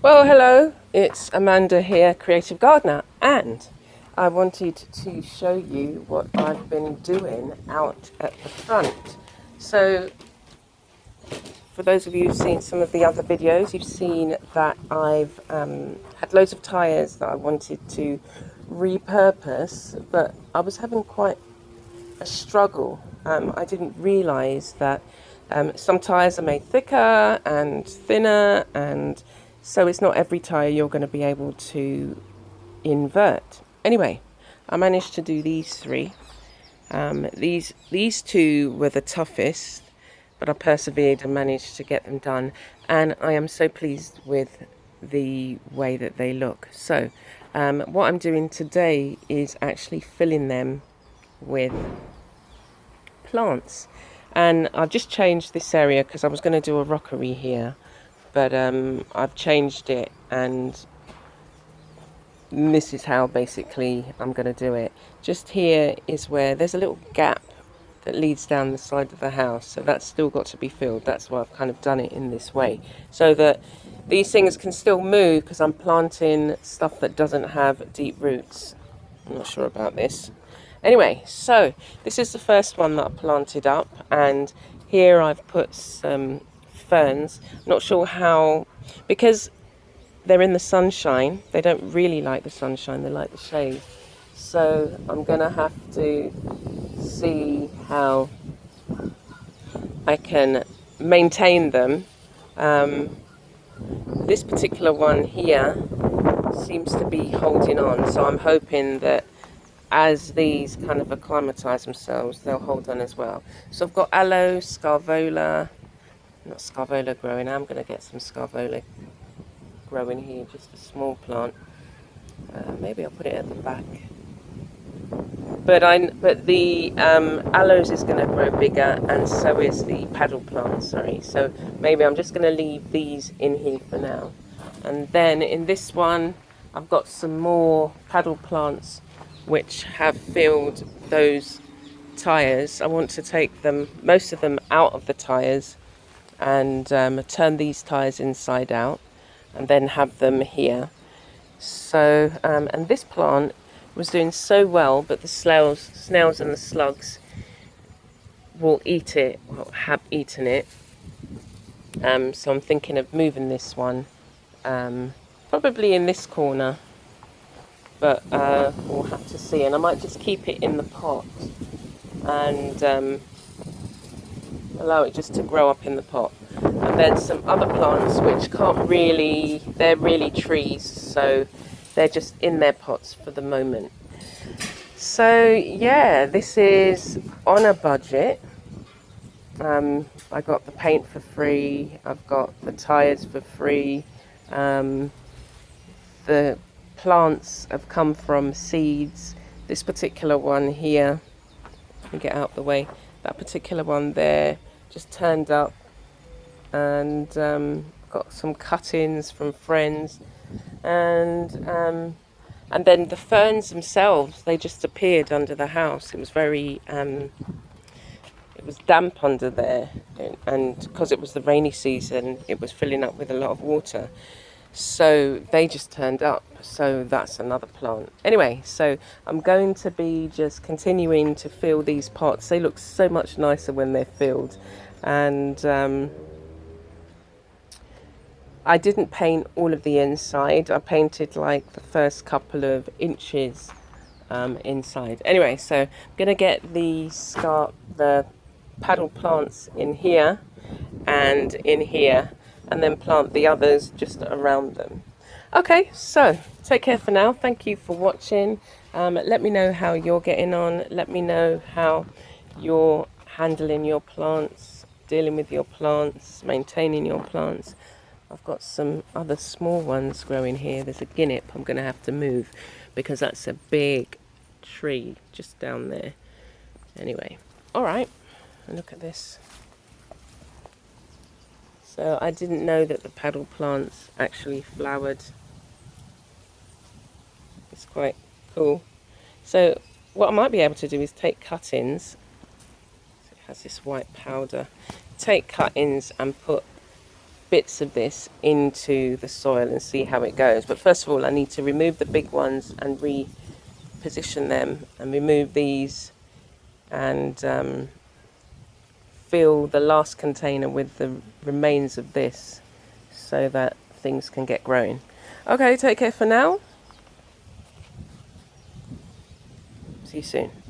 Well, hello, it's Amanda here, Creative Gardener, and I wanted to show you what I've been doing out at the front. So, for those of you who've seen some of the other videos, you've seen that I've had loads of tyres that I wanted to repurpose, but I was having quite a struggle. I didn't realise that some tyres are made thicker and thinner, and so it's not every tyre you're going to be able to invert. Anyway, I managed to do these three. These two were the toughest, but I persevered and managed to get them done, and I am so pleased with the way that they look. So what I'm doing today is actually filling them with plants, and I've just changed this area because I was going to do a rockery here, but I've changed it, and this is how basically I'm going to do it. Just here is where there's a little gap that leads down the side of the house, so that's still got to be filled. That's why I've kind of done it in this way, so that these things can still move, because I'm planting stuff that doesn't have deep roots. I'm not sure about this. Anyway, so this is the first one that I planted up, and here I've put some ferns. Not sure how, because they're in the sunshine. They don't really like the sunshine, they like the shade. So I'm going to have to see how I can maintain them. This particular one here seems to be holding on, so I'm hoping that as these kind of acclimatise themselves, they'll hold on as well. So I've got aloe, scarvola, not scarvola growing. I'm going to get some scarvola growing here, just a small plant. Maybe I'll put it at the back. But the aloes is going to grow bigger, and so is the paddle plant. Sorry. So maybe I'm just going to leave these in here for now. And then in this one, I've got some more paddle plants which have filled those tyres. I want to take them, most of them, out of the tyres, and turn these tyres inside out, and then have them here. So and this plant was doing so well, but the snails and the slugs will eat it, or have eaten it. So I'm thinking of moving this one, probably in this corner, but we'll have to see. And I might just keep it in the pot and allow it just to grow up in the pot. And then some other plants which can't really, they're really trees, so they're just in their pots for the moment. So yeah, this is on a budget. I got the paint for free, I've got the tyres for free, the plants have come from seeds. This particular one here, let me get out the way, that particular one there just turned up, and got some cuttings from friends, and then the ferns themselves, they just appeared under the house. It was very it was damp under there, and because it was the rainy season, it was filling up with a lot of water, so they just turned up. So that's another plant. Anyway, so I'm going to be just continuing to fill these pots. They look so much nicer when they're filled. And I didn't paint all of the inside. I painted like the first couple of inches inside. Anyway, so I'm going to get the paddle plants in here and in here, and then plant the others just around them. Okay, so take care for now. Thank you for watching. Let me know how you're getting on. Let me know how you're handling your plants, dealing with your plants, maintaining your plants. I've got some other small ones growing here. There's a guinnip I'm going to have to move because that's a big tree just down there. Anyway, all right, look at this. So I didn't know that the paddle plants actually flowered. It's quite cool. So what I might be able to do is take cuttings. So it has this white powder. Take cuttings and put bits of this into the soil and see how it goes. But first of all, I need to remove the big ones and reposition them, and remove these, and fill the last container with the remains of this so that things can get growing. Okay, take care for now. See you soon.